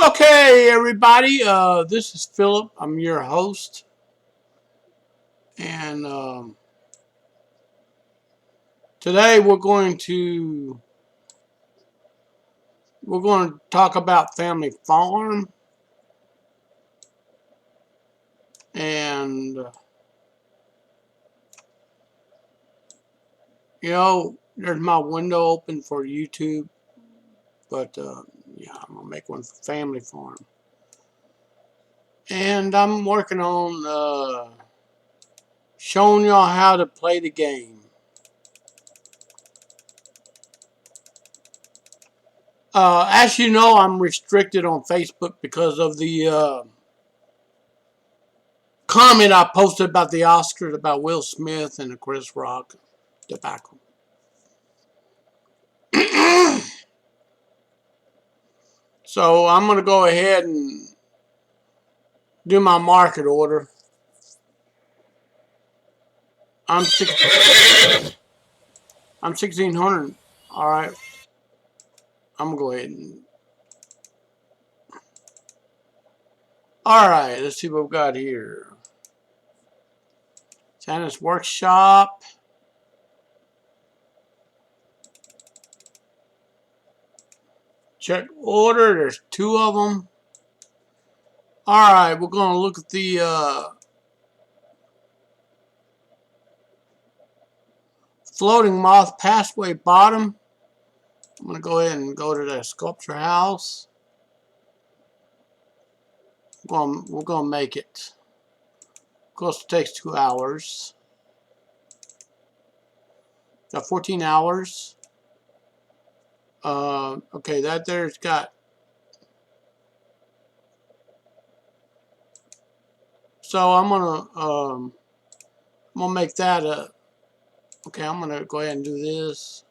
Okay, everybody. This is Philip. I'm your host, and today we're going to talk about Family Farm, and there's my window open for YouTube, but yeah, I'm gonna make one for Family Farm, and I'm working on showing y'all how to play the game. As you know, I'm restricted on Facebook because of the comment I posted about the Oscars about Will Smith and the Chris Rock debacle. So I'm going to go ahead and do my market order. I'm 1600. All right. I'm going to go ahead and. All right. Let's see what we've got here. Santa's Workshop. Check order. There's two of them. All right. We're going to look at the Floating Moth Passway bottom. I'm going to go ahead and go to the sculpture house. We're going to make it. Of course, it takes 2 hours. Got 14 hours. Okay, that there's got. So I'm gonna make that a. Okay, I'm gonna go ahead and do this.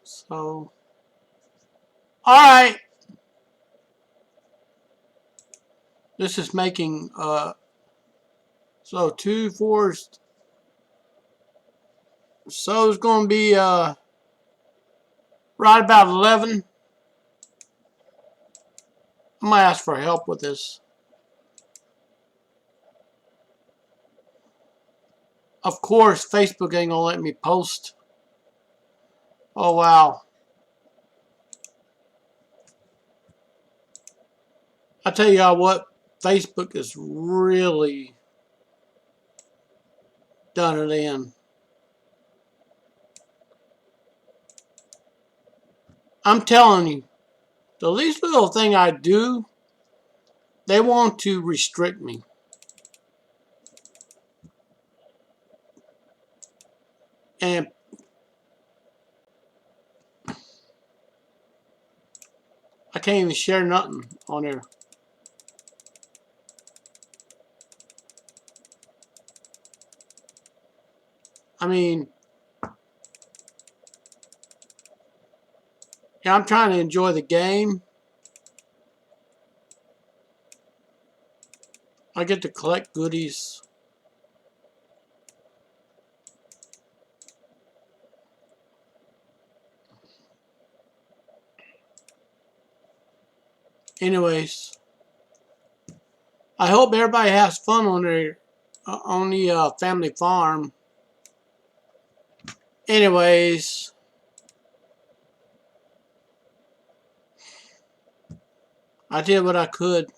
So, all right. This is making so 2 4. So it's gonna be right about 11. I'm gonna ask for help with this. Of course, Facebook ain't gonna let me post. Oh wow. I tell y'all what, Facebook is really done it in. I'm telling you, the least little thing I do, they want to restrict me. And I can't even share nothing on there. I mean, yeah, I'm trying to enjoy the game. I get to collect goodies. Anyways, I hope everybody has fun on the family farm. Anyways, I did what I could.